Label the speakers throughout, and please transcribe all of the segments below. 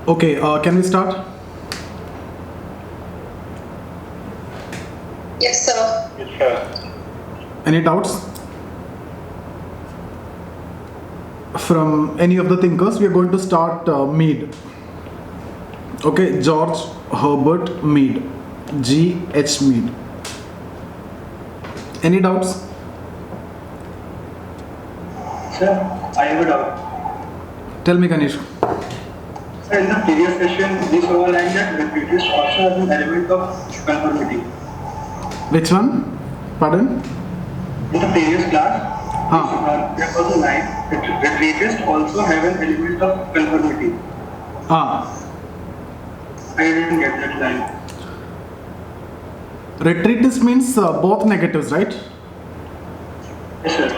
Speaker 1: Okay, can we start?
Speaker 2: Yes, sir.
Speaker 3: Yes, sir.
Speaker 1: Any doubts from any of the thinkers? We are going to start Mead. Okay, George Herbert Mead, G.H. Mead. Any doubts?
Speaker 3: Sir, I have a doubt.
Speaker 1: Tell me, Ganesh.
Speaker 3: Sir, in the previous session, we saw a line that Pragmatist also has an element of conformity.
Speaker 1: Which one? Pardon?
Speaker 3: In the previous class, there was a line that Pragmatists also have an element of conformity. I didn't get that line.
Speaker 1: Retreatist means both negatives, right?
Speaker 3: Yes, sir.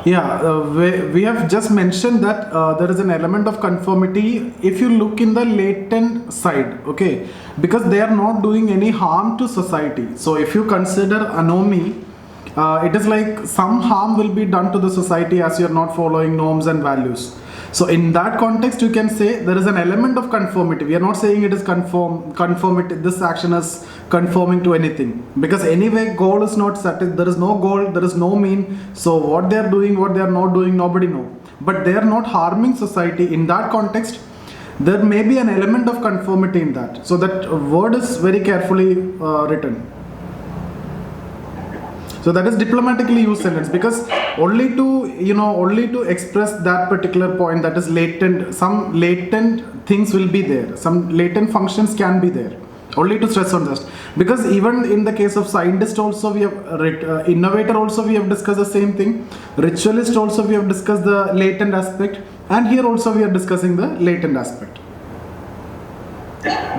Speaker 1: Yeah, we have just mentioned that there is an element of conformity if you look in the latent side, okay, because they are not doing any harm to society. So if you consider anomy, it is like some harm will be done to the society as you are not following norms and values. So in that context, you can say there is an element of conformity. We are not saying it is conformity. This action is conforming to anything, because anyway goal is not set. There is no goal, there is no mean. So what they are doing, what they are not doing, nobody know. But they are not harming society. In that context, there may be an element of conformity in that. So that word is very carefully written. So that is diplomatically used sentence, because only to express that particular point, that is latent, some latent things will be there, some latent functions can be there, only to stress on that. Because even in the case of scientist also we have, innovator also we have discussed the same thing, ritualist also we have discussed the latent aspect, and here also we are discussing the latent aspect.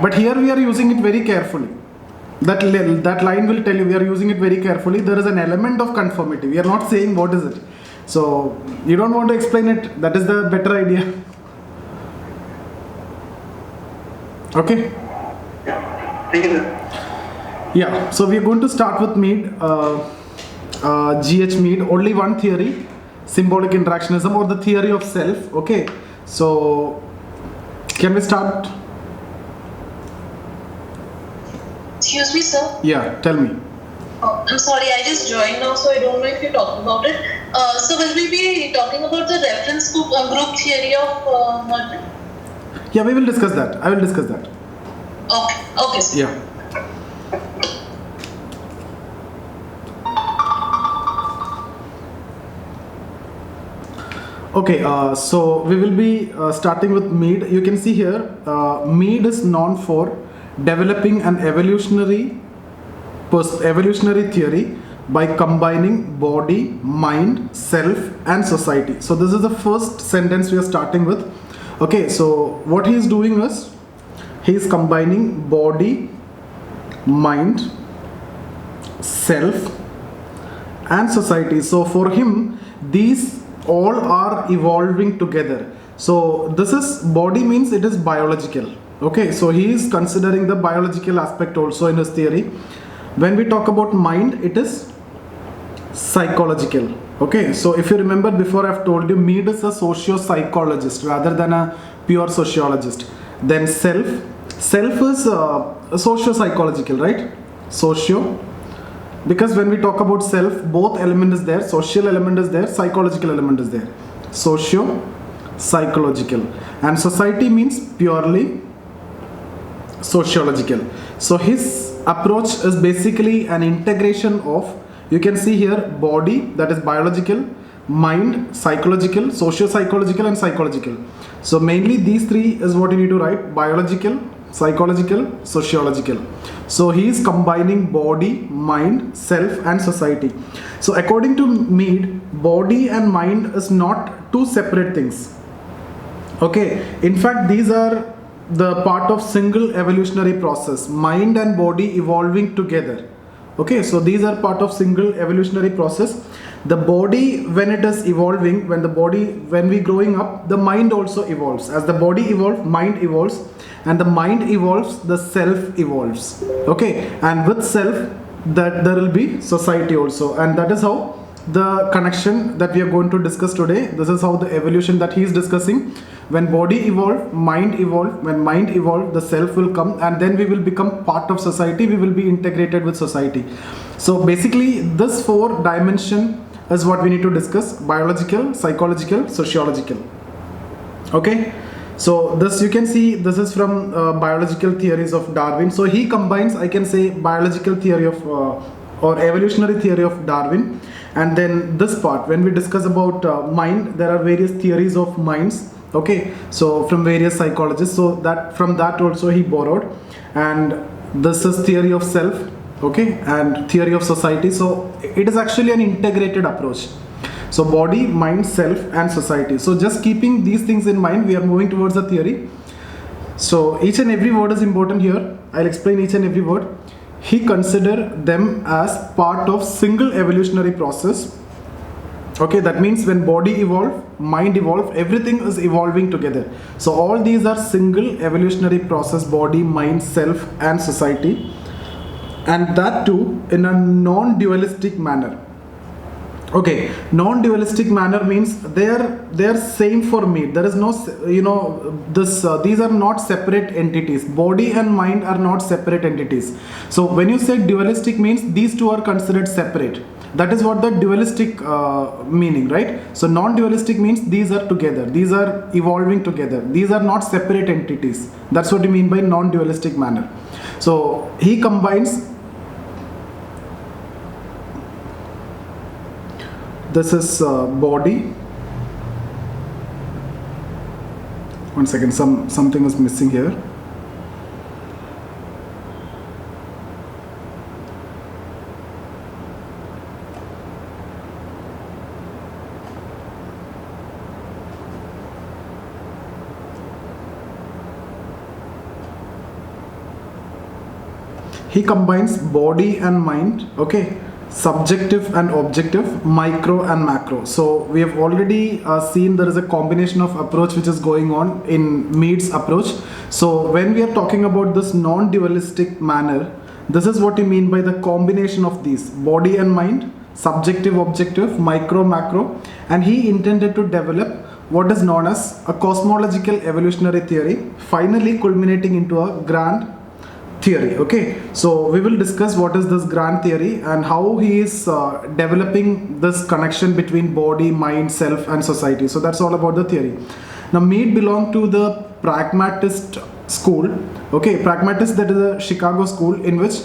Speaker 1: But here we are using it very carefully. That line will tell you we are using it very carefully. There is an element of conformity. We are not saying what is it. So you don't want to explain it. That is the better idea. Okay.
Speaker 3: Thank you, sir.
Speaker 1: Yeah. So we are going to start with Mead, G.H. Mead. Only one theory, symbolic interactionism, or the theory of self. Okay. So can we start?
Speaker 2: Excuse me, sir.
Speaker 1: Yeah. Tell me.
Speaker 2: I'm sorry, I just joined now, so I don't know if you're talking about it. So will we be talking about the reference group theory of Merton?
Speaker 1: Yeah, we will discuss that. I will discuss that.
Speaker 2: Okay. Okay, sir.
Speaker 1: Yeah. Okay, so we will be starting with Mead. You can see here, Mead is known for developing an evolutionary theory by combining body, mind, self, and society. So this is the first sentence we are starting with. Okay, so what he is doing is, he is combining body, mind, self, and society. So for him, these all are evolving together. So this is, body means it is biological. Okay, so he is considering the biological aspect also in his theory. When we talk about mind, it is psychological. Okay, so if you remember before, I've told you Mead is a socio-psychologist rather than a pure sociologist. Then self is socio-psychological, right? Socio, because when we talk about self, both element is there, social element is there, psychological element is there. Socio-psychological, and society means purely sociological. So his approach is basically an integration of, you can see here, body, that is biological, mind, psychological, socio-psychological, and psychological. So mainly these three is what you need to write: biological, psychological, sociological. So he is combining body, mind, self, and society. So according to Mead, body and mind is not two separate things. Okay, in fact these are the part of single evolutionary process, mind and body evolving together. Okay, so these are part of single evolutionary process. The body, when it is evolving, when we growing up, the mind also evolves. As the body evolves, mind evolves, and the mind evolves, the self evolves. Okay, and with self, that there will be society also, and that is how the connection that we are going to discuss today. This is how the evolution that he is discussing. When body evolve, mind evolve. When mind evolve, the self will come, and then we will become part of society. We will be integrated with society. So basically, this 4 dimension is what we need to discuss: biological, psychological, sociological. Okay. So this, you can see, this is from biological theories of Darwin. So he combines, I can say, biological theory of or evolutionary theory of Darwin, and then this part, when we discuss about mind, there are various theories of minds. Okay, so from various psychologists, so that from that also he borrowed, and this is theory of self, okay, and theory of society. So it is actually an integrated approach. So body, mind, self, and society. So just keeping these things in mind, we are moving towards the theory. So each and every word is important here. I'll explain each and every word. He considered them as part of single evolutionary process. Okay, that means when body evolve, mind evolve, everything is evolving together. So all these are single evolutionary process: body, mind, self, and society, and that too in a non-dualistic manner. Okay, non-dualistic manner means they're same for me. There is no, these are not separate entities. Body and mind are not separate entities. So when you say dualistic means these two are considered separate. That is what the dualistic meaning, right? So non-dualistic means these are together. These are evolving together. These are not separate entities. That's what you mean by non-dualistic manner. So he combines. This is body. One second, something is missing here. He combines body and mind, okay, subjective and objective, micro and macro. So we have already seen there is a combination of approach which is going on in Mead's approach. So when we are talking about this non-dualistic manner, this is what you mean by the combination of these: body and mind, subjective, objective, micro, macro. And he intended to develop what is known as a cosmological evolutionary theory, finally culminating into a grand theory. Okay, so we will discuss what is this grand theory and how he is developing this connection between body, mind, self, and society. So that's all about the theory. Now Mead belonged to the Pragmatist school. Okay, Pragmatist, that is a Chicago school in which,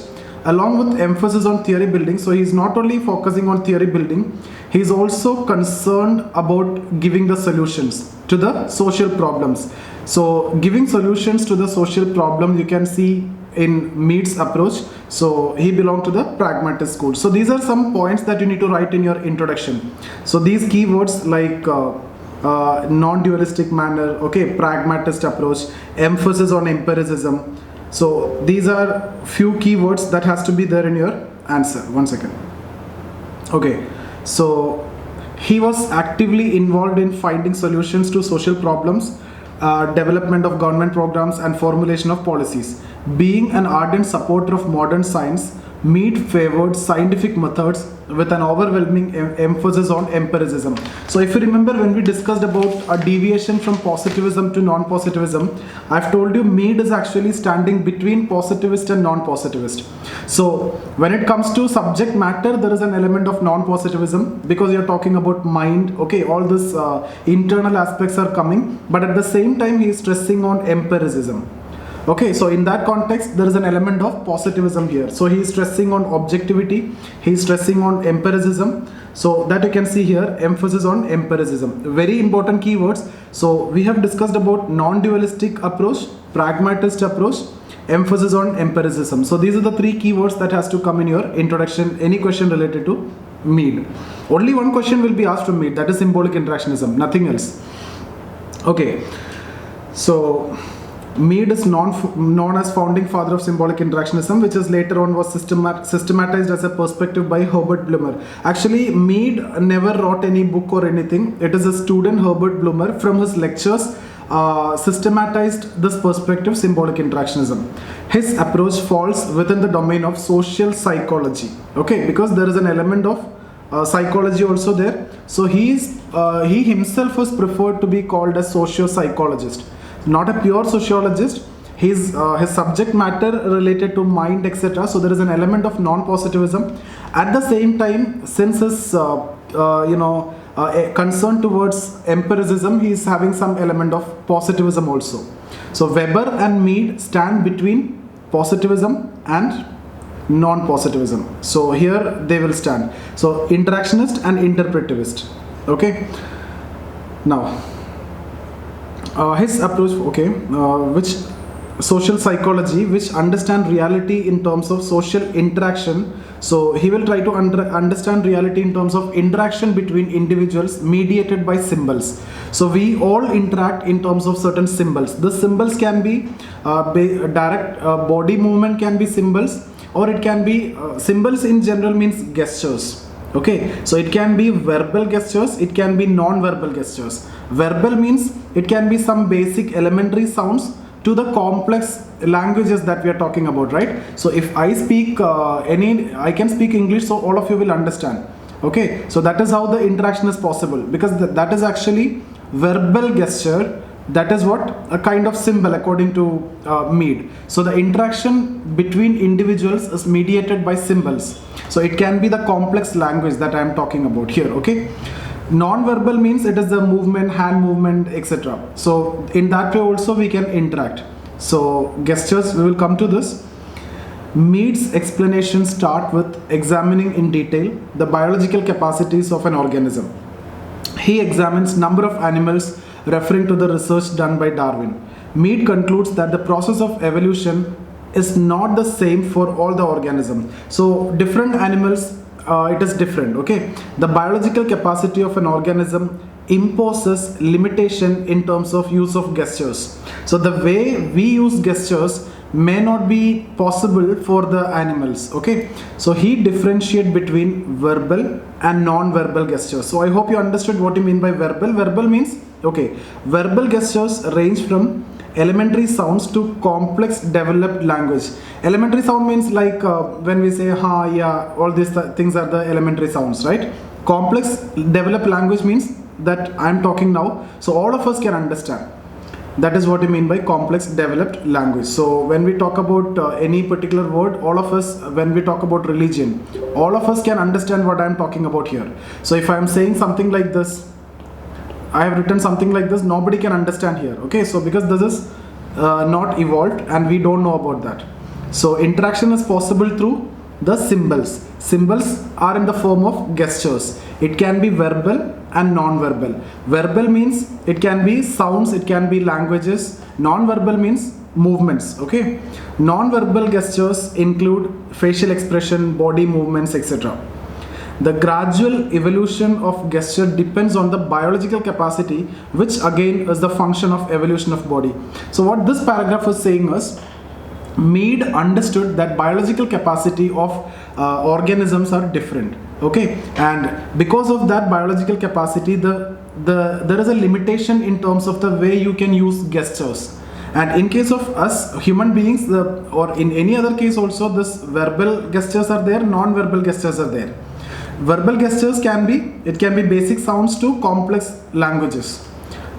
Speaker 1: along with emphasis on theory building, so he's not only focusing on theory building, he's also concerned about giving the solutions to the social problems. So giving solutions to the social problem, you can see in Mead's approach. So he belonged to the Pragmatist school. So these are some points that you need to write in your introduction. So these keywords like non-dualistic manner, okay, Pragmatist approach, emphasis on empiricism. So these are few keywords that has to be there in your answer. One second. Okay, so he was actively involved in finding solutions to social problems, development of government programs, and formulation of policies. Being an ardent supporter of modern science, Mead favored scientific methods with an overwhelming emphasis on empiricism. So if you remember, when we discussed about a deviation from positivism to non-positivism, I've told you Mead is actually standing between positivist and non-positivist. So when it comes to subject matter, there is an element of non-positivism because you're talking about mind, okay, all this internal aspects are coming, but at the same time he is stressing on empiricism. Okay, so in that context, there is an element of positivism here. So he is stressing on objectivity, he is stressing on empiricism. So that you can see here, emphasis on empiricism. Very important keywords. So we have discussed about non-dualistic approach, pragmatist approach, emphasis on empiricism. So these are the three keywords that has to come in your introduction, any question related to Mead. Only one question will be asked from Mead, that is symbolic interactionism, nothing else. Okay, so Mead is known as founding father of symbolic interactionism, which is later on was systematized as a perspective by Herbert Blumer. Actually, Mead never wrote any book or anything. It is a student, Herbert Blumer, from his lectures systematized this perspective, symbolic interactionism. His approach falls within the domain of social psychology, okay, because there is an element of psychology also there. So he himself was preferred to be called a socio-psychologist, not a pure sociologist. His subject matter related to mind, etc. So there is an element of non-positivism. At the same time, since his concern towards empiricism, he is having some element of positivism also. So Weber and Mead stand between positivism and non-positivism. So here they will stand. So interactionist and interpretivist. Okay. Now his approach, which social psychology, which understand reality in terms of social interaction. So he will try to understand reality in terms of interaction between individuals mediated by symbols. So we all interact in terms of certain symbols. The symbols can be direct body movement can be symbols, or it can be symbols in general means gestures. Okay, so it can be verbal gestures, it can be non-verbal gestures. Verbal means it can be some basic elementary sounds to the complex languages that we are talking about, right? So if I speak I can speak English, so all of you will understand. Okay, so that is how the interaction is possible, because that is actually verbal gesture. That is what a kind of symbol according to Mead. So the interaction between individuals is mediated by symbols. So it can be the complex language that I am talking about here. Okay, non-verbal means it is the movement, hand movement, etc. So in that way also we can interact. So gestures, we will come to this. Mead's explanations start with examining in detail the biological capacities of an organism. He examines number of animals, referring to the research done by Darwin. Mead concludes that the process of evolution is not the same for all the organisms. So different animals, it is different. Okay, the biological capacity of an organism imposes limitation in terms of use of gestures. So the way we use gestures may not be possible for the animals. Okay, so he differentiates between verbal and non-verbal gestures. So I hope you understood what you mean by verbal. Verbal means, okay, verbal gestures range from elementary sounds to complex developed language. Elementary sound means like when we say ha, yeah, all these things are the elementary sounds, right? Complex developed language means that I am talking now, so all of us can understand. That is what I mean by complex developed language. So when we talk about any particular word, all of us, when we talk about religion, all of us can understand what I am talking about here. So if I am saying something like this, I have written something like this, nobody can understand here. Okay, so because this is not evolved and we don't know about that. So interaction is possible through the symbols. Symbols are in the form of gestures. It can be verbal and non-verbal. Verbal means it can be sounds, it can be languages. Non-verbal means movements. Okay, non-verbal gestures include facial expression, body movements, etc. The gradual evolution of gesture depends on the biological capacity, which again is the function of evolution of body. So what this paragraph is saying is, Mead understood that biological capacity of organisms are different. Okay, and because of that biological capacity, there is a limitation in terms of the way you can use gestures. And in case of us human beings, or in any other case also, this verbal gestures are there, non-verbal gestures are there. Verbal gestures can be basic sounds to complex languages.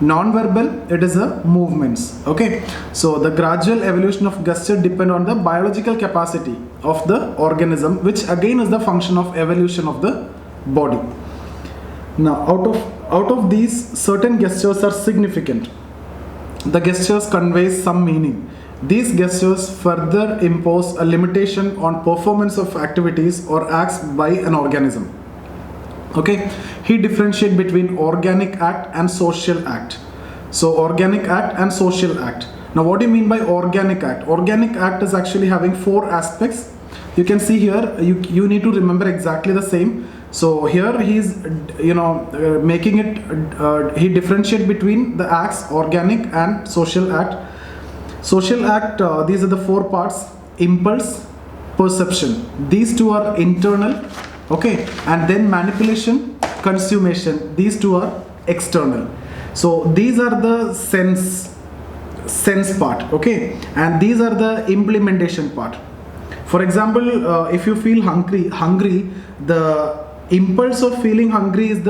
Speaker 1: Non-verbal, it is a movements. Okay, so the gradual evolution of gesture depend on the biological capacity of the organism, which again is the function of evolution of the body. Now out of these, certain gestures are significant. The gestures convey some meaning. These gestures further impose a limitation on performance of activities or acts by an organism. Okay, he differentiates between organic act and social act. So organic act and social act. Now what do you mean by organic act? Organic act is actually having 4 aspects. You can see here, you need to remember exactly the same. So here he is making it, he differentiates between the acts, organic and social act. Social act, these are the 4 parts: impulse, perception. These 2 are internal. Okay, and then manipulation, consummation. These 2 are external. So these are the sense part. Okay, and these are the implementation part. For example, if you feel hungry, the impulse of feeling hungry is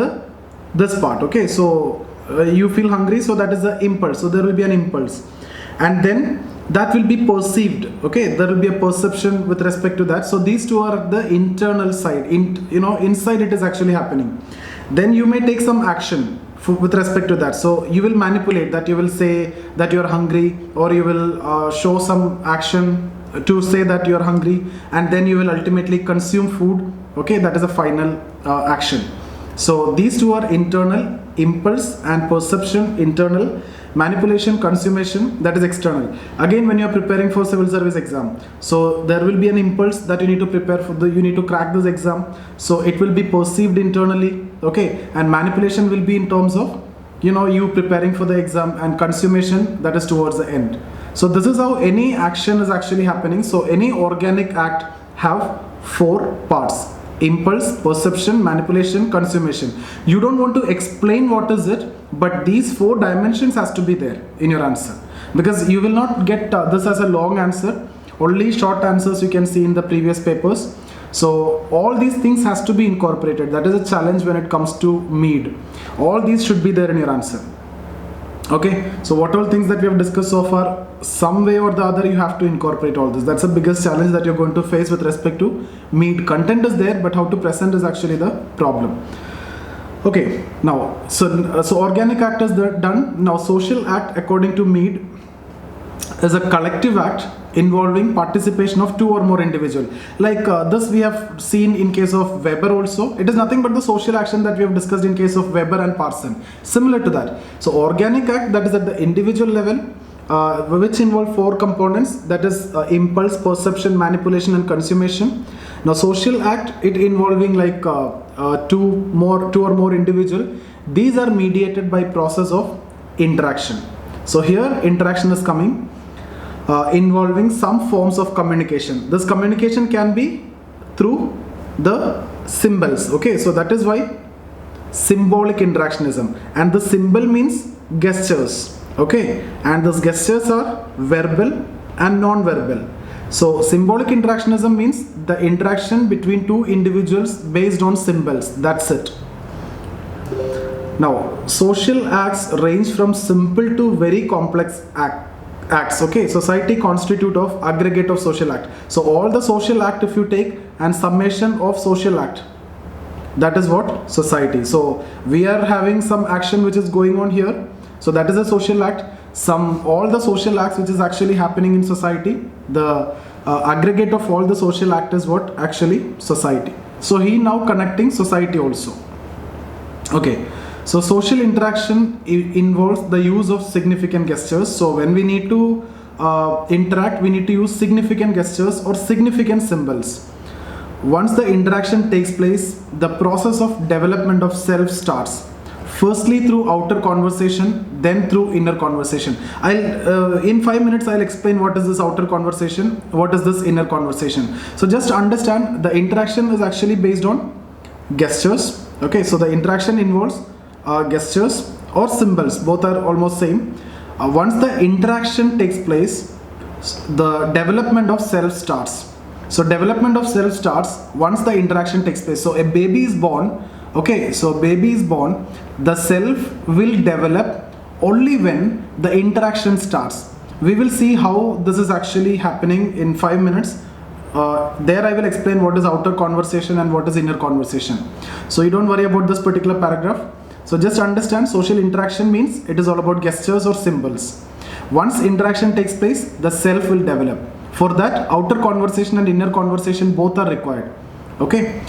Speaker 1: this part. Okay, so you feel hungry, so that is the impulse. So there will be an impulse, and then that will be perceived. Okay, there will be a perception with respect to that. So these two are the internal side. Inside it is actually happening. Then you may take some action with respect to that. So you will manipulate that. You will say that you are hungry, or you will show some action to say that you are hungry, and then you will ultimately consume food. Okay, that is a final action. So these two are internal: impulse and perception, internal; manipulation, consummation, that is external. Again, when you are preparing for civil service exam, so there will be an impulse that you need to prepare for you need to crack this exam. So it will be perceived internally. Okay, and manipulation will be in terms of you preparing for the exam, and consummation, that is towards the end. So this is how any action is actually happening. So any organic act have 4 parts: impulse, perception, manipulation, consummation. You don't want to explain what is it, but these 4 dimensions has to be there in your answer, because you will not get this as a long answer. Only short answers you can see in the previous papers. So all these things has to be incorporated. That is a challenge when it comes to Mead. All these should be there in your answer. Okay, so what all things that we have discussed so far, some way or the other you have to incorporate all this. That's the biggest challenge that you're going to face with respect to Mead. Content is there, but how to present is actually the problem. Okay, now so organic act is done. Now social act, according to Mead, is a collective act involving participation of 2 or more individuals. Like this we have seen in case of Weber also. It is nothing but the social action that we have discussed in case of Weber and Parson. Similar to that. So organic act, that is at the individual level, which involve 4 components, that is impulse, perception, manipulation, and consummation. Now social act, it involving like 2 or more individual. These are mediated by process of interaction. So here interaction is coming, involving some forms of communication. This communication can be through the symbols. Okay, so that is why symbolic interactionism, and the symbol means gestures. Okay, and those gestures are verbal and non-verbal. So symbolic interactionism means the interaction between 2 individuals based on symbols. That's it. Now social acts range from simple to very complex acts. Okay, society constitute of aggregate of social act. So all the social act, if you take and summation of social act, that is what society. So we are having some action which is going on here, so that is a social act. All the social acts which is actually happening in society, the aggregate of all the social act is what actually society. So he now connecting society also. Okay, so social interaction involves the use of significant gestures. So when we need to interact, we need to use significant gestures or significant symbols. Once the interaction takes place, the process of development of self starts. Firstly through outer conversation, then through inner conversation. In 5 minutes I'll explain what is this outer conversation, what is this inner conversation. So just understand, the interaction is actually based on gestures. Okay, so the interaction involves gestures or symbols, both are almost same. Once the interaction takes place, the development of self starts. So development of self starts once the interaction takes place. So a baby is born. Okay, so baby is born, the self will develop only when the interaction starts. We will see how this is actually happening in 5 minutes. There I will explain what is outer conversation and what is inner conversation. So you don't worry about this particular paragraph. So just understand, social interaction means it is all about gestures or symbols. Once interaction takes place, the self will develop. For that, outer conversation and inner conversation both are required. Okay,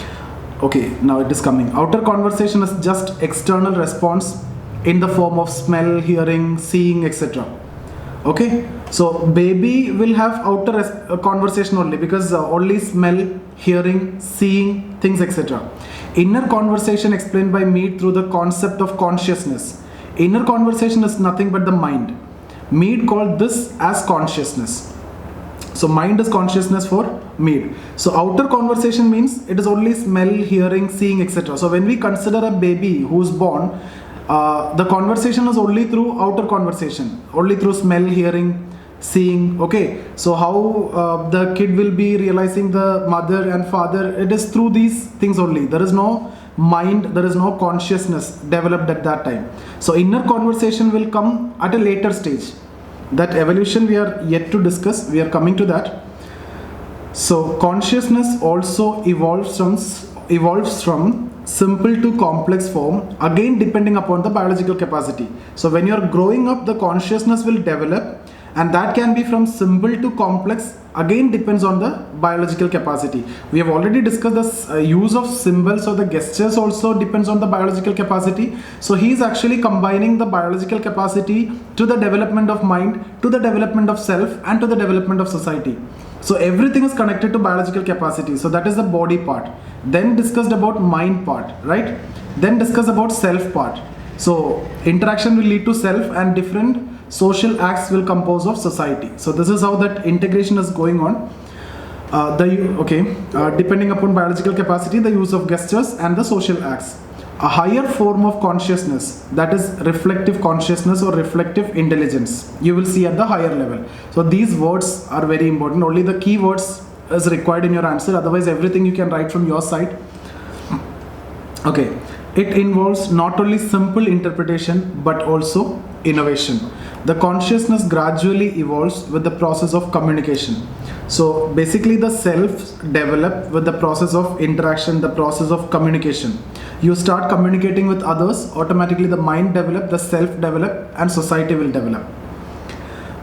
Speaker 1: now it is coming. Outer conversation is just external response in the form of smell, hearing, seeing, etc. Okay, so baby will have outer conversation only, because only smell, hearing, seeing things, etc. Inner conversation explained by Mead through the concept of consciousness. Inner conversation is nothing but the mind. Mead called this as consciousness. So mind is consciousness for Mead. So outer conversation means it is only smell, hearing, seeing, etc. So when we consider a baby who is born, the conversation is only through outer conversation, only through smell, hearing, seeing. Okay, so how the kid will be realizing the mother and father, it is through these things only. There is no mind, there is no consciousness developed at that time. So inner conversation will come at a later stage. That evolution we are yet to discuss, we are coming to that. So consciousness also evolves from simple to complex form, again depending upon the biological capacity. So when you are growing up, the consciousness will develop, and that can be from simple to complex, again depends on the biological capacity. We have already discussed the use of symbols, so the gestures also depends on the biological capacity. So he is actually combining the biological capacity to the development of mind, to the development of self, and to the development of society. So everything is connected to biological capacity. So that is the body part. Then discussed about mind part, right? Then discuss about self part. So interaction will lead to self, and different social acts will compose of society. So this is how that integration is going on. Depending upon biological capacity, the use of gestures and the social acts. A higher form of consciousness, that is reflective consciousness or reflective intelligence, you will see at the higher level. So these words are very important. Only the key words is required in your answer, otherwise everything you can write from your side. Okay, it involves not only simple interpretation but also innovation. The consciousness gradually evolves with the process of communication. So basically the self develop with the process of interaction, the process of communication. You start communicating with others, automatically the mind develop, the self develop, and society will develop.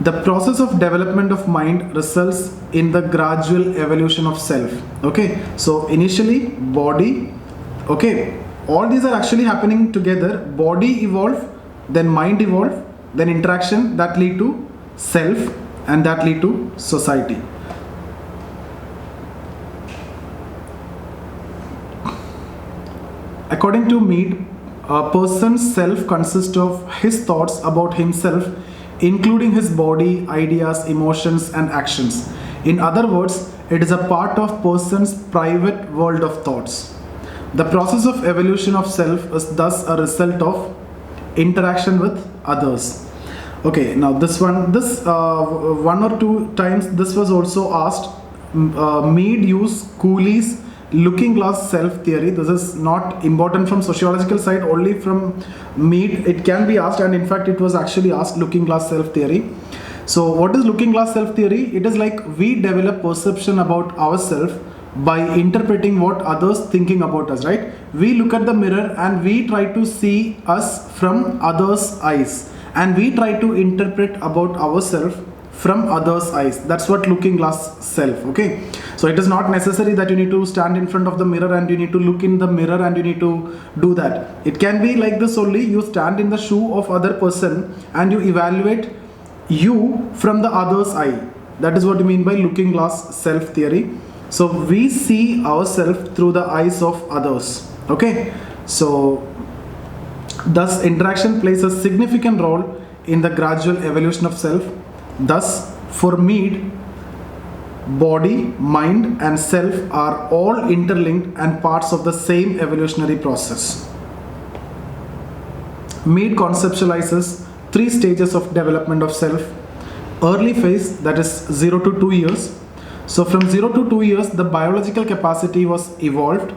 Speaker 1: The process of development of mind results in the gradual evolution of self. Okay, so initially body, okay, all these are actually happening together. Body evolve, then mind evolve, then interaction, that lead to self, and that lead to society. According to Mead, a person's self consists of his thoughts about himself, including his body, ideas, emotions, and actions. In other words, it is a part of person's private world of thoughts. The process of evolution of self is thus a result of interaction with others. Okay, now this one or two times this was also asked. Mead used Cooley's looking glass self theory. This is not important from sociological side, only from Mead it can be asked, and in fact it was actually asked, looking glass self theory. So what is looking glass self theory? It is like we develop perception about ourselves by interpreting what others thinking about us, right? We look at the mirror and we try to see us from others' eyes, and we try to interpret about ourselves from others' eyes. That's what looking glass self. Okay, so it is not necessary that you need to stand in front of the mirror and you need to look in the mirror and you need to do that. It can be like this only. You stand in the shoe of other person and you evaluate you from the other's eye. That is what you mean by looking glass self theory. So we see ourselves through the eyes of others. Okay, so thus interaction plays a significant role in the gradual evolution of self. Thus, for Mead, body, mind, and self are all interlinked and parts of the same evolutionary process. Mead conceptualizes 3 stages of development of self. Early phase, that is 0 to 2 years. So from 0 to 2 years, the biological capacity was evolved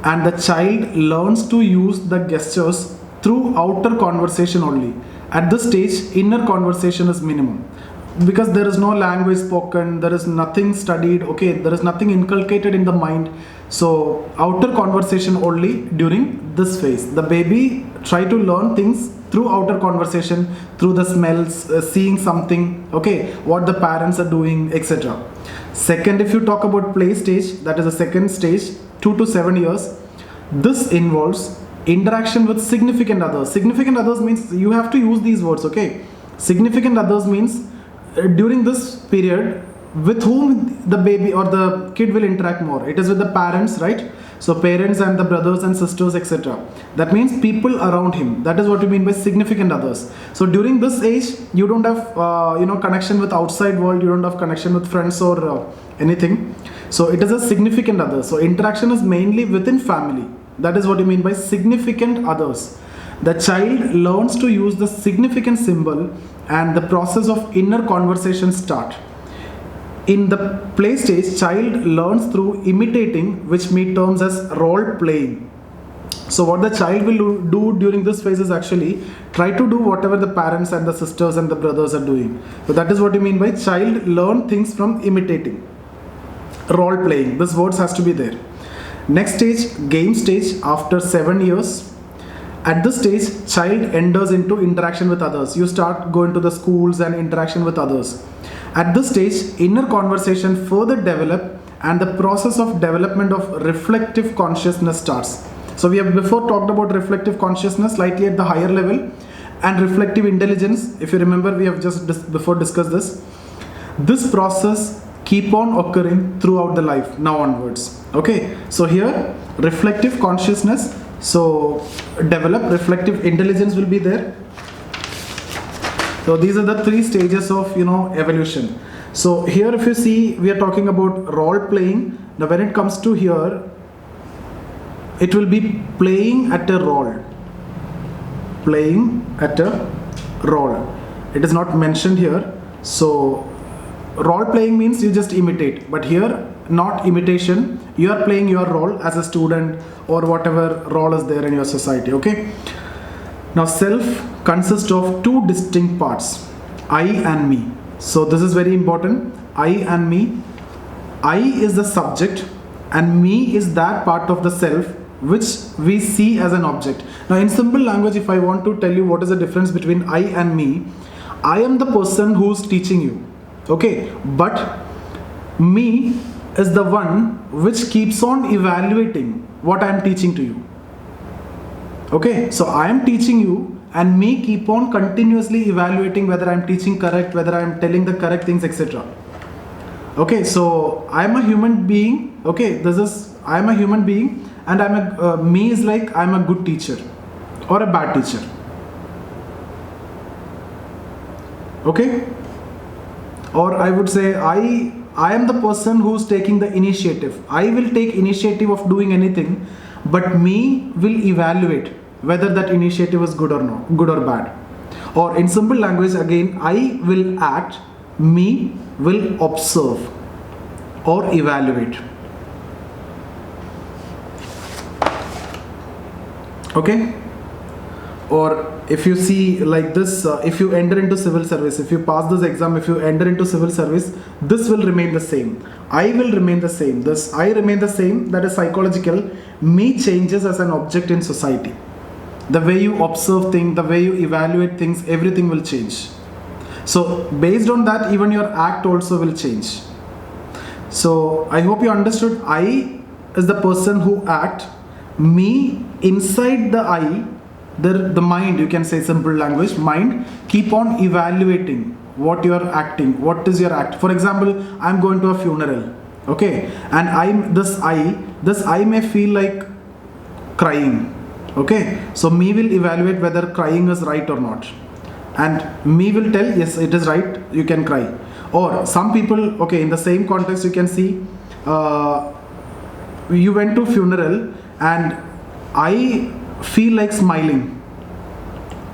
Speaker 1: and the child learns to use the gestures through outer conversation only. At this stage, inner conversation is minimum, because there is no language spoken, there is nothing studied, okay, there is nothing inculcated in the mind. So outer conversation only during this phase. The baby try to learn things through outer conversation, through the smells, seeing something, okay, what the parents are doing, etc. Second, if you talk about play stage, that is the second stage, 2 to 7 years. This involves interaction with significant others. Significant others means you have to use these words, okay. Significant others means during this period, with whom the baby or the kid will interact more. It is with the parents, right? So parents and the brothers and sisters, etc. That means people around him. That is what we mean by significant others. So during this age, you don't have connection with outside world. You don't have connection with friends or anything. So it is a significant other. So interaction is mainly within family. That is what you mean by significant others. The child learns to use the significant symbol and the process of inner conversation start. In the play stage, child learns through imitating, which Mead terms as role playing. So what the child will do during this phase is actually try to do whatever the parents and the sisters and the brothers are doing. So that is what you mean by child learn things from imitating. Role playing, this words has to be there. Next stage, game stage, after 7 years. At this stage, child enters into interaction with others. You start going to the schools and interaction with others. At this stage, inner conversation further develop and the process of development of reflective consciousness starts. So we have before talked about reflective consciousness slightly at the higher level, and reflective intelligence. If you remember, we have just before discussed this. This process keep on occurring throughout the life now onwards. Okay, so here reflective consciousness, so develop, reflective intelligence will be there. So these are the 3 stages of evolution. So here if you see, we are talking about role playing. Now when it comes to here, it will be playing at a role. Playing at a role. It is not mentioned here. So role playing means you just imitate, but here not imitation. You are playing your role as a student or whatever role is there in your society. Okay. Now self consists of 2 distinct parts, I and me. So this is very important, I and me. I is the subject and me is that part of the self which we see as an object. Now in simple language, if I want to tell you what is the difference between I and me, I am the person who's teaching you, okay, but me is the one which keeps on evaluating what I am teaching to you. Okay, so I am teaching you and me keep on continuously evaluating whether I am teaching correct, whether I am telling the correct things, etc. Okay, so I am a human being. Okay, I am a human being, and me is like I am a good teacher or a bad teacher. Okay, or I would say I am the person who's taking the initiative. I will take initiative of doing anything, but me will evaluate whether that initiative is good or not, good or bad. Or in simple language, again, I will act, me will observe or evaluate. Okay. Or if you see like this, if you enter into civil service, if you pass this exam, if you enter into civil service, this will remain the same. I will remain the same. This I remain the same, that is psychological. Me changes as an object in society. The way you observe things, the way you evaluate things, everything will change. So based on that, even your act also will change. So I hope you understood. I is the person who act. Me, inside the I, the mind, you can say simple language, mind, keep on evaluating what you are acting, what is your act. For example, I'm going to a funeral, okay, and this I may feel like crying, okay, so me will evaluate whether crying is right or not, and me will tell yes, it is right, you can cry. Or some people, okay, in the same context you can see, you went to funeral and I feel like smiling,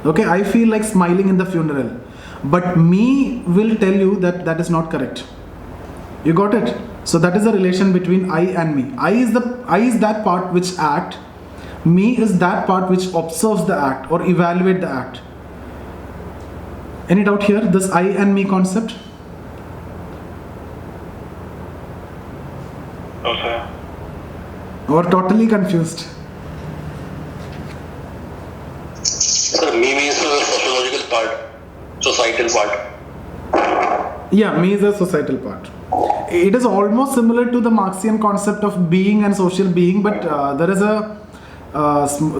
Speaker 1: okay, I feel like smiling in the funeral, but me will tell you that that is not correct. You got it? So that is the relation between I and me. I is that part which act, me is that part which observes the act or evaluate the act. Any doubt here, this I and me concept?
Speaker 3: No, sir.
Speaker 1: Or totally confused?
Speaker 3: Sir, me means the sociological part, societal part.
Speaker 1: Yeah, me is the societal part. It is almost similar to the Marxian concept of being and social being, but there is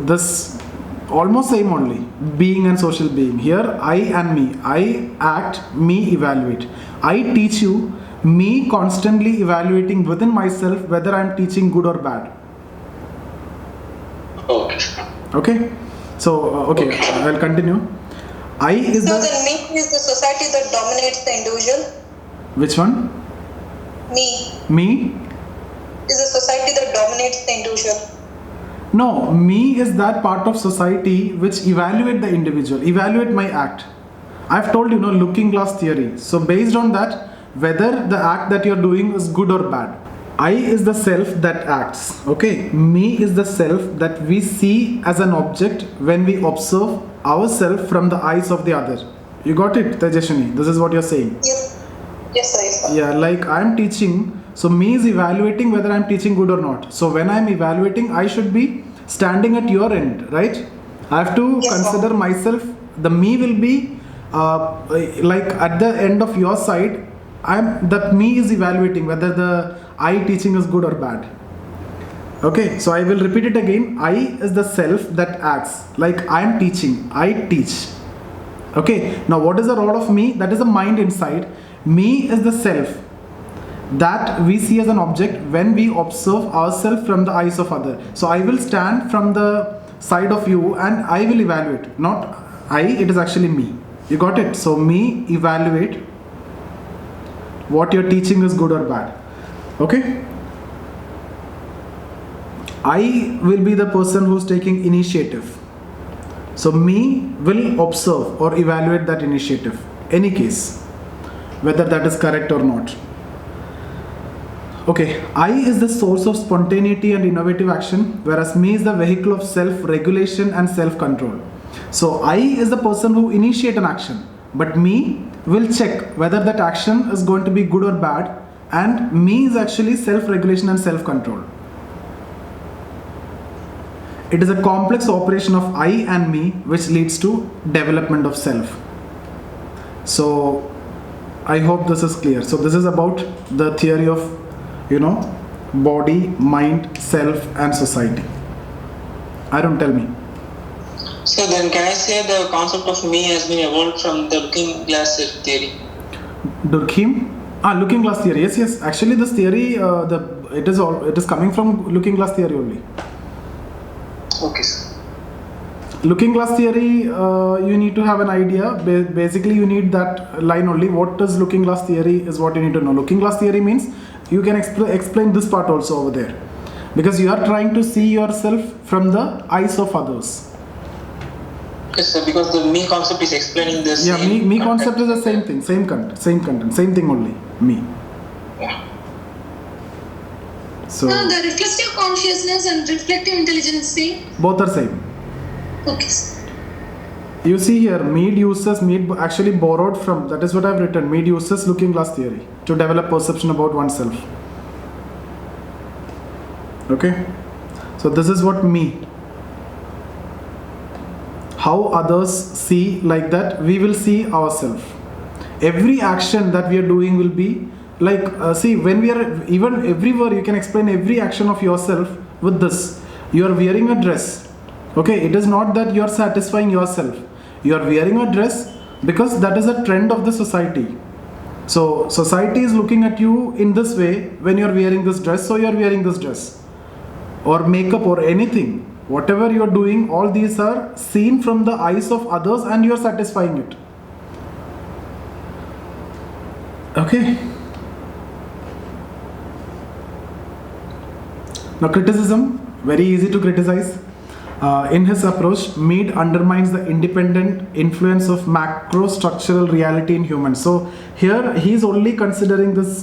Speaker 1: this almost same only, being and social being. Here, I and me. I act, me evaluate. I teach you, me constantly evaluating within myself whether I am teaching good or bad.
Speaker 3: Okay.
Speaker 1: Okay? So, okay, I'll continue. I is
Speaker 2: So
Speaker 1: the...
Speaker 2: then me is the society that dominates the individual?
Speaker 1: Which one?
Speaker 2: Me
Speaker 1: Me?
Speaker 2: is the society that dominates the individual.
Speaker 1: No, me is that part of society which evaluate the individual, evaluate my act. I've told you, looking glass theory. So based on that, whether the act that you're doing is good or bad. I is the self that acts. Okay, me is the self that we see as an object when we observe ourselves from the eyes of the other. You got it, Tejashini? This is what you're saying.
Speaker 2: Yes. Yes, I.
Speaker 1: Yeah, like I'm teaching, so me is evaluating whether I'm teaching good or not. So when I'm evaluating, I should be standing at your end, right? I have to
Speaker 2: Yes,
Speaker 1: consider
Speaker 2: sir.
Speaker 1: myself. The me will be like at the end of your side. That me is evaluating whether the I teaching is good or bad. Okay, so I will repeat it again. I is the self that acts. Like I am teaching. I teach. Okay, now what is the role of me? That is the mind inside. Me is the self that we see as an object when we observe ourselves from the eyes of other. So I will stand from the side of you and I will evaluate. Not I, it is actually me. You got it? So me evaluate what you're teaching is good or bad. Okay? I will be the person who's taking initiative. So me will observe or evaluate that initiative. Any case, whether that is correct or not. Okay, I is the source of spontaneity and innovative action, whereas me is the vehicle of self-regulation and self-control. So I is the person who initiate an action, but me will check whether that action is going to be good or bad, and me is actually self-regulation and self-control. It is a complex operation of I and me which leads to development of self. So I hope this is clear. So this is about the theory of, body, mind, self and society. Aaron, tell me.
Speaker 4: So then can I say the concept of me has been evolved from the looking glass theory?
Speaker 1: Durkheim? Looking glass theory. Yes. Actually, this theory, it is coming from looking glass theory only.
Speaker 4: Okay, sir.
Speaker 1: Looking glass theory, you need to have an idea. Basically, you need that line only. What is looking glass theory is what you need to know. Looking glass theory means you can explain this part also over there. Because you are trying to see yourself from the eyes of others.
Speaker 4: Yes, sir, because the me concept is explaining this.
Speaker 1: Yeah, me concept is the same thing, same content, same thing only, me.
Speaker 4: Yeah.
Speaker 1: So
Speaker 2: The reflexive consciousness and reflective intelligence, see?
Speaker 1: both are same.
Speaker 2: Okay, sir.
Speaker 1: You see here, Mead actually borrowed from, that is what I've written, Mead uses looking glass theory to develop perception about oneself. Okay, so this is what me. How others see like that, we will see ourselves. Every action that we are doing will be like, see, when we are, even everywhere you can explain every action of yourself with this. You are wearing a dress. Okay, it is not that you are satisfying yourself. You are wearing a dress because that is a trend of the society. So society is looking at you in this way when you are wearing this dress, so you are wearing this dress. Or makeup or anything. Whatever you are doing, all these are seen from the eyes of others and you are satisfying it. Okay. Now criticism, very easy to criticize. In his approach, Mead undermines the independent influence of macro-structural reality in humans. So here he is only considering this,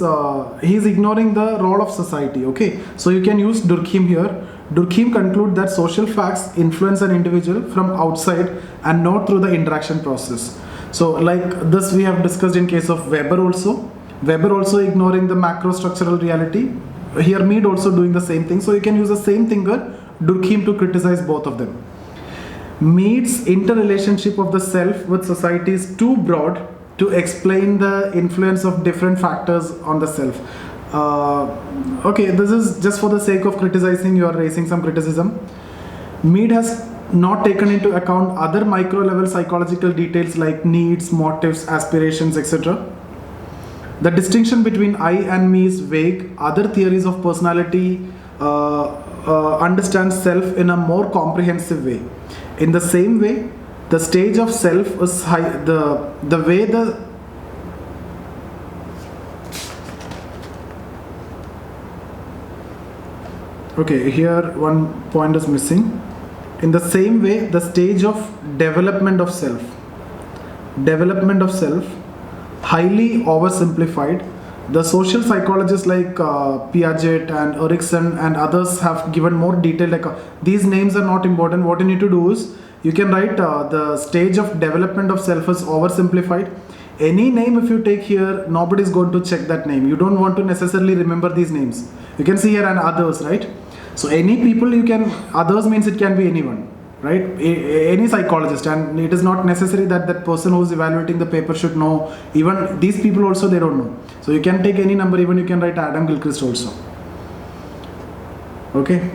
Speaker 1: he is ignoring the role of society. Okay, so you can use Durkheim here. Durkheim concludes that social facts influence an individual from outside and not through the interaction process. So like this we have discussed in case of Weber also. Weber also ignoring the macro-structural reality. Here Mead also doing the same thing. So you can use the same thinker, Durkheim, to criticize both of them. Mead's interrelationship of the self with society is too broad to explain the influence of different factors on the self. Okay, this is just for the sake of criticizing, you are raising some criticism. Mead has not taken into account other micro level psychological details like needs, motives, aspirations, etc. The distinction between I and me is vague. Other theories of personality understand self in a more comprehensive way. In the same way, the stage of self is the way the okay, here one point is missing. In the same way, the stage of development of self, highly oversimplified, The social psychologists like Piaget and Erikson and others have given more detailed, like these names are not important. What you need to do is you can write the stage of development of self is oversimplified. Any name if you take here, nobody is going to check that name. You don't want to necessarily remember these names. You can see here and others, right? So any people you can, others means it can be anyone, right? Any psychologist, and it is not necessary that that person who is evaluating the paper should know. Even these people also, they don't know. So you can take any number, even you can write Adam Gilchrist also. Okay,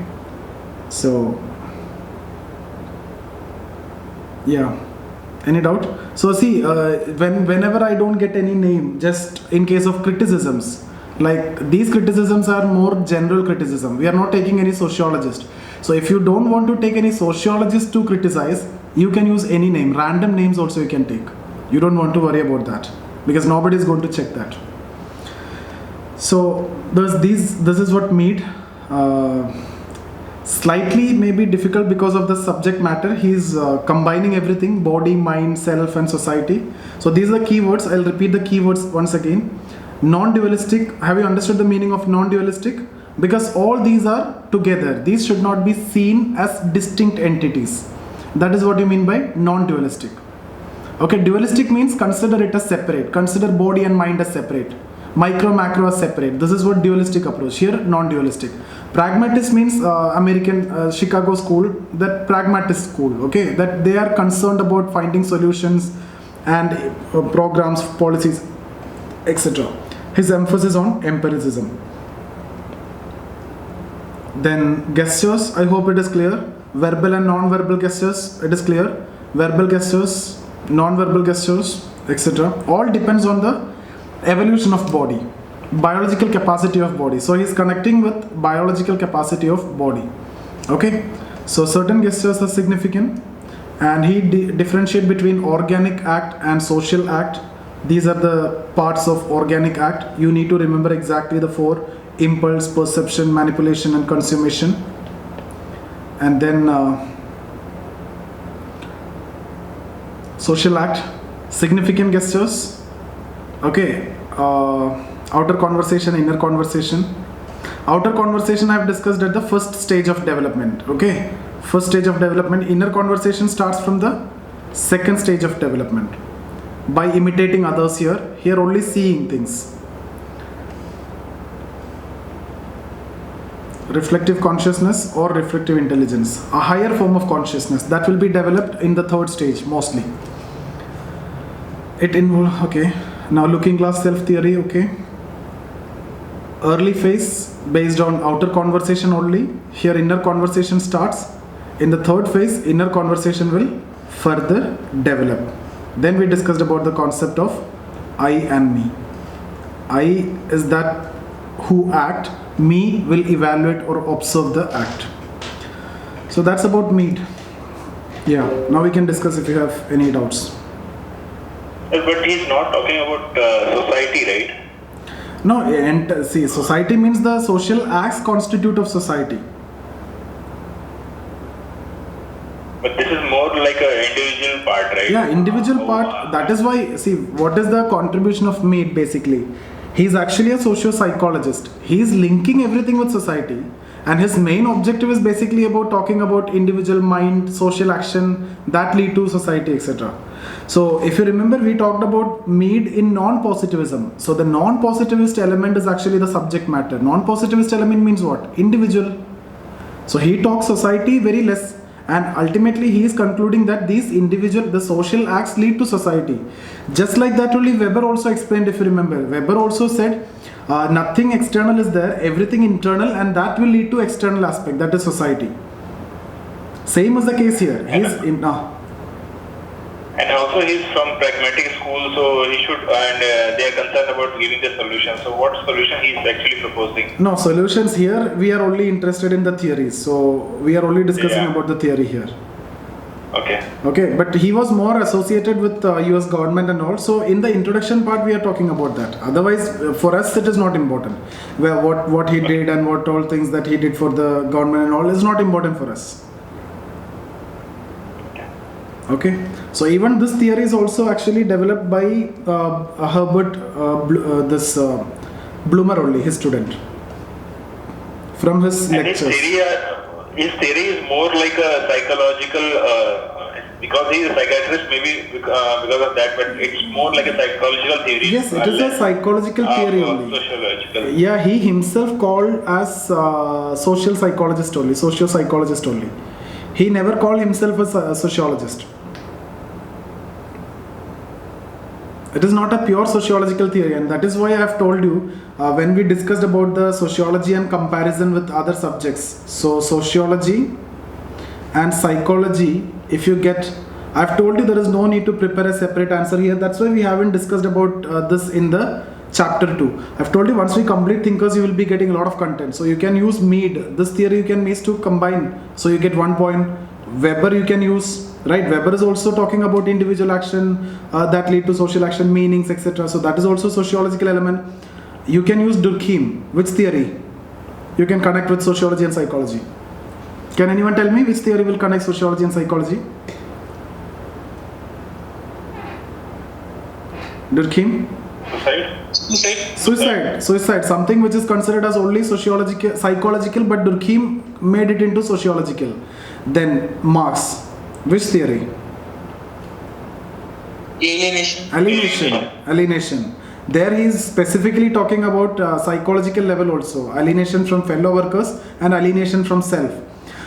Speaker 1: so yeah, any doubt? So see, whenever I don't get any name, just in case of criticisms, like these criticisms are more general criticism. We are not taking any sociologist. So if you don't want to take any sociologist to criticize, you can use any name. Random names also you can take. You don't want to worry about that because nobody is going to check that. So this is what Mead, slightly maybe difficult because of the subject matter. He's combining everything: body, mind, self and society. So these are keywords. I'll repeat the keywords once again. Non-dualistic. Have you understood the meaning of non-dualistic? Because all these are together. These should not be seen as distinct entities. That is what you mean by non-dualistic. Okay, dualistic means consider it as separate. Consider body and mind as separate. Micro, macro as separate. This is what dualistic approach. Here, non-dualistic. Pragmatist means American Chicago school, that pragmatist school. Okay, that they are concerned about finding solutions and programs, policies, etc. His emphasis on empiricism. Then gestures, I hope it is clear. Verbal and non-verbal gestures, it is clear. Verbal gestures, non-verbal gestures, etc. All depends on the evolution of body, biological capacity of body. So he is connecting with biological capacity of body. Okay, so certain gestures are significant, and he differentiate between organic act and social act. These are the parts of organic act. You need to remember exactly the four: impulse, perception, manipulation and consummation. And then social act, significant gestures. Okay, outer conversation, inner conversation. Outer conversation I have discussed at the first stage of development. Okay, first stage of development. Inner conversation starts from the second stage of development by imitating others. Here only seeing things. Reflective consciousness or reflective intelligence, a higher form of consciousness that will be developed in the third stage mostly. It involves, okay, now looking glass self theory. Okay, early phase based on outer conversation only. Here inner conversation starts. In the third phase, inner conversation will further develop. Then we discussed about the concept of I and me. I is that who act, me will evaluate or observe the act. So that's about Mead. Yeah, now we can discuss if you have any doubts.
Speaker 5: But he's not talking about society, right?
Speaker 1: No, and see, society means the social acts constitute of society.
Speaker 5: But this is more like an individual part, right?
Speaker 1: Yeah, individual part. That is why, see, what is the contribution of Mead basically? He is actually a socio-psychologist. He is linking everything with society, and his main objective is basically about talking about individual mind, social action that lead to society, etc. So if you remember, we talked about Mead in non-positivism. So the non-positivist element is actually the subject matter. Non-positivist element means what? Individual. So he talks society very less, and ultimately he is concluding that these individual, the social acts lead to society. Just like that only Weber also explained, if you remember. Weber also said nothing external is there, everything internal, and that will lead to external aspect, that is society. Same is the case here. He is in,
Speaker 5: and also he's from pragmatic school, so he should, and they are concerned about giving the solution. So what solution he is actually proposing?
Speaker 1: No solutions here. We are only interested in the theories. So we are only discussing about the theory here.
Speaker 5: Okay.
Speaker 1: Okay, but he was more associated with US government and all. So in the introduction part, we are talking about that. Otherwise, for us, it is not important. Where what he did and what all things that he did for the government and all is not important for us. Okay, so even this theory is also actually developed by Bloomer only, his student. From his
Speaker 5: And
Speaker 1: lectures.
Speaker 5: his theory is more like a psychological, because he is a psychiatrist, maybe because of that, but it's more like a psychological theory.
Speaker 1: Yes, it is a psychological theory only.
Speaker 5: Sociological.
Speaker 1: Yeah, he himself called as social psychologist only, socio-psychologist only. He never called himself a sociologist. It is not a pure sociological theory, and that is why I have told you when we discussed about the sociology and comparison with other subjects. So sociology and psychology, if you get, I've told you there is no need to prepare a separate answer here. That's why we haven't discussed about this in the chapter 2. I've told you once we complete thinkers, you will be getting a lot of content. So you can use Mead. This theory you can use to combine. So you get 1 point. Weber you can use. Right, Weber is also talking about individual action that lead to social action, meanings, etc. So that is also sociological element. You can use Durkheim. Which theory? You can connect with sociology and psychology. Can anyone tell me which theory will connect sociology and psychology? Durkheim? Suicide. Something which is considered as only sociological, psychological, but Durkheim made it into sociological. Then Marx. Which theory? Alienation. There he is specifically talking about psychological level also. Alienation from fellow workers and alienation from self.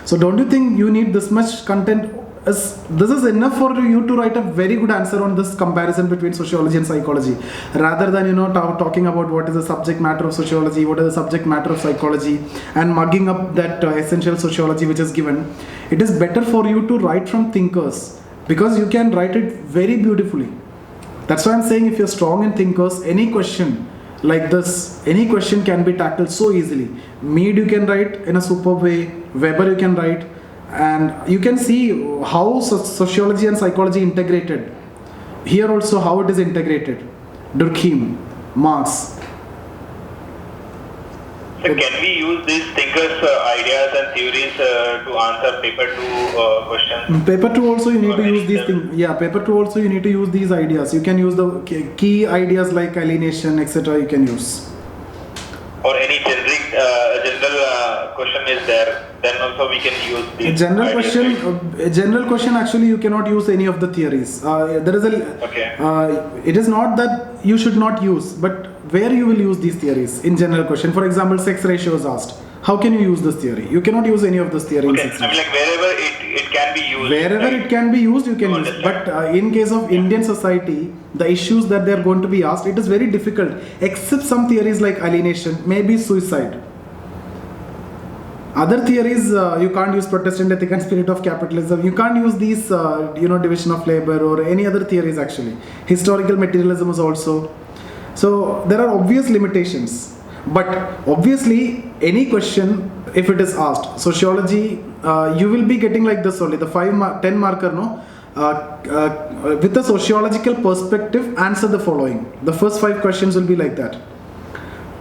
Speaker 1: So don't you think you need this much content? This is enough for you to write a very good answer on this comparison between sociology and psychology, rather than talking about what is the subject matter of sociology, what is the subject matter of psychology, and mugging up that essential sociology which is given. It is better for you to write from thinkers, because you can write it very beautifully. That's why I'm saying, if you're strong in thinkers, any question like this, any question can be tackled so easily. Mead you can write in a superb way, Weber you can write, and you can see how sociology and psychology integrated. Here also how it is integrated. Durkheim, Marx.
Speaker 5: So can we use these thinkers' ideas and theories to answer paper 2 questions?
Speaker 1: Paper 2 also you need to use these things. Yeah, paper 2 also you need to use these ideas. You can use the key ideas like alienation, etc. you can use.
Speaker 5: Or any general question is there, then also we can use these
Speaker 1: general
Speaker 5: ideas,
Speaker 1: question.
Speaker 5: right?
Speaker 1: General question, actually you cannot use any of the theories. There is a.
Speaker 5: Okay.
Speaker 1: It is not that you should not use, but where you will use these theories in general question. For example, sex ratio is asked. How can you use this theory? You cannot use any of this theory.
Speaker 5: Okay.
Speaker 1: In sex
Speaker 5: I mean,
Speaker 1: ratio.
Speaker 5: like wherever it can be used.
Speaker 1: Wherever
Speaker 5: right?
Speaker 1: it can be used, you can
Speaker 5: To
Speaker 1: use.
Speaker 5: understand.
Speaker 1: But in case of Indian society, the issues that they are going to be asked, it is very difficult. Except some theories like alienation, maybe suicide. Other theories, you can't use Protestant ethic and spirit of capitalism. You can't use these, division of labor or any other theories actually. Historical materialism is also. So there are obvious limitations. But obviously, any question, if it is asked, sociology, you will be getting like this only, the 10 marker, no? With a sociological perspective, answer the following. The first 5 questions will be like that.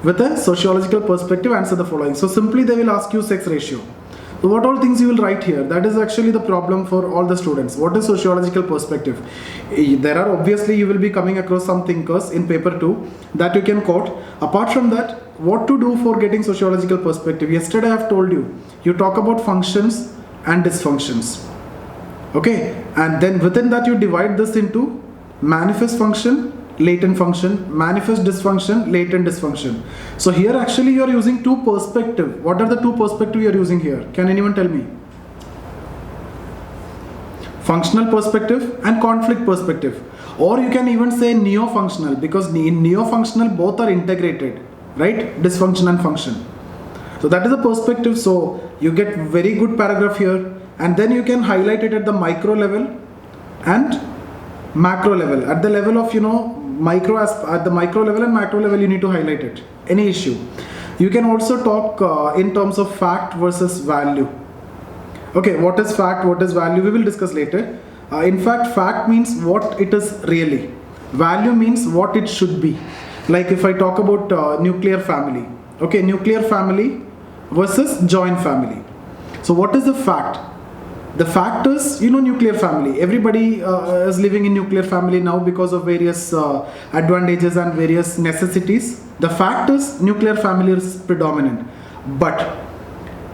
Speaker 1: With a sociological perspective, answer the following. So simply they will ask you sex ratio. So what all things you will write here? That is actually the problem for all the students. What is sociological perspective? There are obviously you will be coming across some thinkers in paper 2 that you can quote. Apart from that, what to do for getting sociological perspective? Yesterday I have told you, you talk about functions and dysfunctions. Okay, and then within that you divide this into manifest function, latent function, manifest dysfunction, latent dysfunction. So here actually you are using 2 perspectives. What are the 2 perspectives you are using here? Can anyone tell me? Functional perspective and conflict perspective. Or you can even say neo-functional, because in neo-functional both are integrated, right? Dysfunction and function. So that is a perspective. So you get very good paragraph here, and then you can highlight it at the micro level and macro level. At the level of at the micro level and macro level you need to highlight it, any issue. You can also talk in terms of fact versus value. Okay, what is fact, what is value, we will discuss later. In fact, fact means what it is really. Value means what it should be. Like if I talk about nuclear family. Okay, nuclear family versus joint family. So what is the fact? The fact is, nuclear family. Everybody is living in nuclear family now because of various advantages and various necessities. The fact is, nuclear family is predominant. But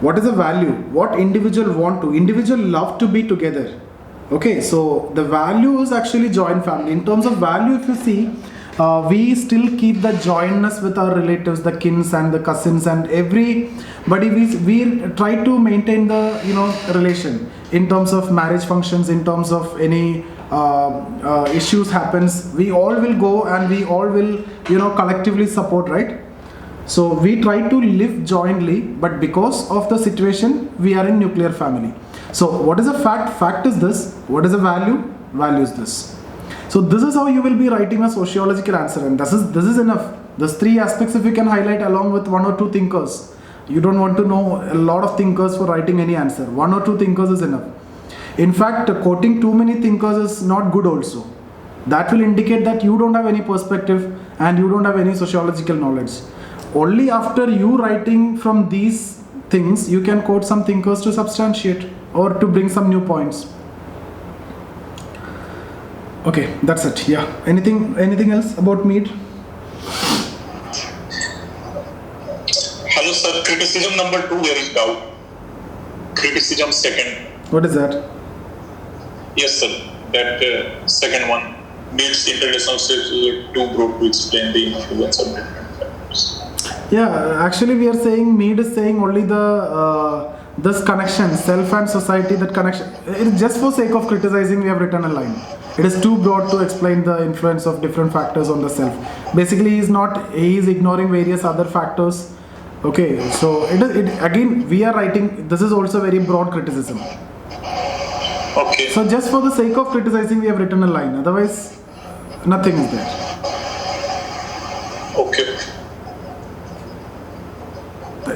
Speaker 1: what is the value? What individual want to? Individual love to be together. Okay, so the value is actually joint family. In terms of value, if you see, we still keep the jointness with our relatives, the kins and the cousins and everybody. We try to maintain the relation in terms of marriage functions, in terms of any issues happens. We all will go and we all will collectively support, right? So we try to live jointly, but because of the situation, we are in nuclear family. So what is a fact? Fact is this. What is a value? Value is this. So this is how you will be writing a sociological answer, and this is enough. These three aspects, if you can highlight along with one or two thinkers. You don't want to know a lot of thinkers for writing any answer. One or two thinkers is enough. In fact, quoting too many thinkers is not good also. That will indicate that you don't have any perspective and you don't have any sociological knowledge. Only after you writing from these things, you can quote some thinkers to substantiate or to bring some new points. Okay, that's it. Yeah. Anything else about Mead?
Speaker 6: Hello, sir. Criticism number 2, there is doubt. Criticism second.
Speaker 1: What is that?
Speaker 6: Yes, sir. That second one. Mead's interrelationships are too broad to explain the influence of different factors.
Speaker 1: Yeah, actually we are saying Mead is saying only the this connection, self and society, that connection. It's just for sake of criticizing, we have written a line. It is too broad to explain the influence of different factors on the self. Basically, he is ignoring various other factors. Okay, so again we are writing. This is also very broad criticism.
Speaker 6: Okay.
Speaker 1: So just for the sake of criticizing, we have written a line. Otherwise, nothing is there.
Speaker 6: Okay.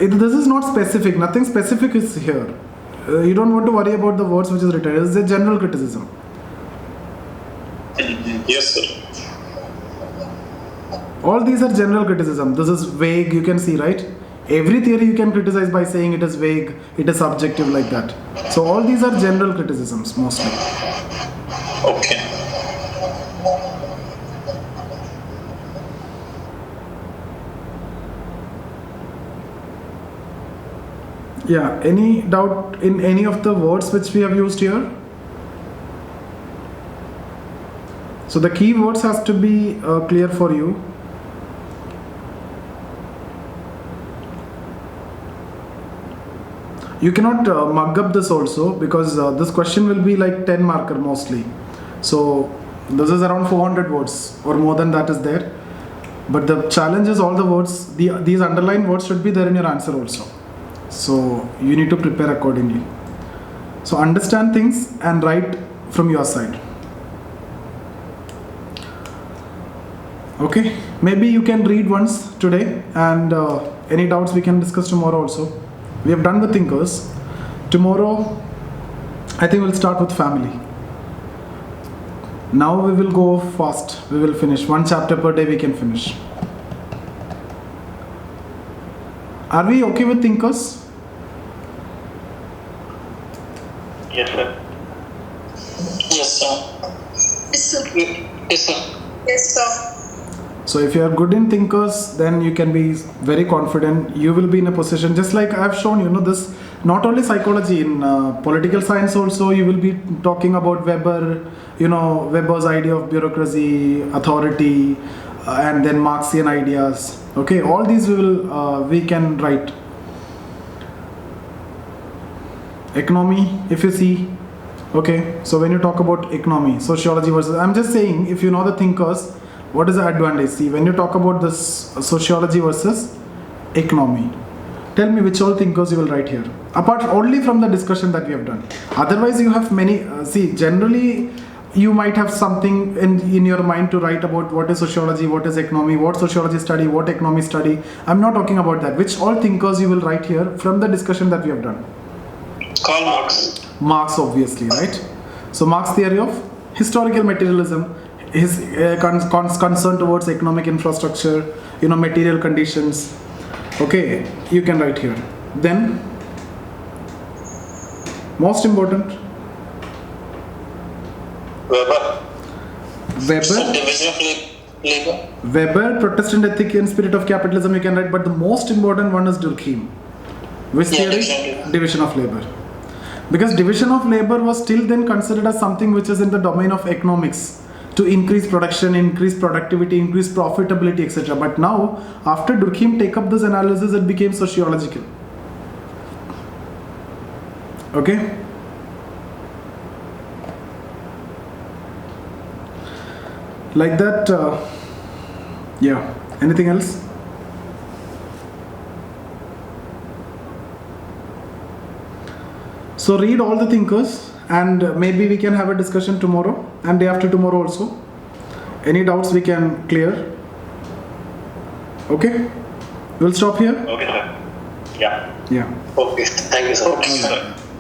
Speaker 1: This is not specific. Nothing specific is here. You don't want to worry about the words which is written. It is a general criticism.
Speaker 6: Yes, sir.
Speaker 1: All these are general criticism. This is vague. You can see, right? Every theory you can criticize by saying it is vague, it is subjective, like that. So all these are general criticisms mostly.
Speaker 6: Okay.
Speaker 1: Yeah, any doubt in any of the words which we have used here? So the key words has to be clear for you. You cannot mug up this also, because this question will be like 10 marker mostly. So this is around 400 words or more than that is there. But the challenge is all the words, these underlined words should be there in your answer also. So you need to prepare accordingly. So understand things and write from your side. Okay, maybe you can read once today, and any doubts we can discuss tomorrow also. We have done the thinkers. Tomorrow, I think we'll start with family. Now we will go fast. We will finish. One chapter per day we can finish. Are we okay with thinkers?
Speaker 5: Yes, sir.
Speaker 6: Yes, sir.
Speaker 2: Yes, sir.
Speaker 6: Yes, sir.
Speaker 2: Yes, sir.
Speaker 1: So if you are good in thinkers, then you can be very confident. You will be in a position, just like I have shown, this, not only psychology, in political science also, you will be talking about Weber, Weber's idea of bureaucracy, authority, and then Marxian ideas. Okay, all these we can write. Economy, if you see, okay, so when you talk about economy, sociology versus, I'm just saying, if you know the thinkers, what is the advantage? See, when you talk about this sociology versus economy, tell me which all thinkers you will write here, apart only from the discussion that we have done. Otherwise you have many, generally you might have something in your mind to write about what is sociology, what is economy, what sociology study, what economy study. I'm not talking about that. Which all thinkers you will write here from the discussion that we have done?
Speaker 6: Karl Marx.
Speaker 1: Marx, obviously, right? So Marx theory of historical materialism, his concern towards economic infrastructure, material conditions. Okay, you can write here. Then, most important,
Speaker 5: Weber.
Speaker 4: So division of labor.
Speaker 1: Weber, Protestant Ethic and Spirit of Capitalism you can write, but the most important one is Durkheim. Which theory? Division of labor. Because division of labor was still then considered as something which is in the domain of economics, to increase production, increase productivity, increase profitability, etc. But now, after Durkheim take up this analysis, it became sociological. Okay? Like that, yeah. Anything else? So read all the thinkers, and maybe we can have a discussion tomorrow and day after tomorrow also. Any doubts we can clear. Okay? We'll stop here.
Speaker 5: Okay, sir. Yeah.
Speaker 1: Yeah.
Speaker 4: Okay, thank you so much.
Speaker 5: Thank you, sir.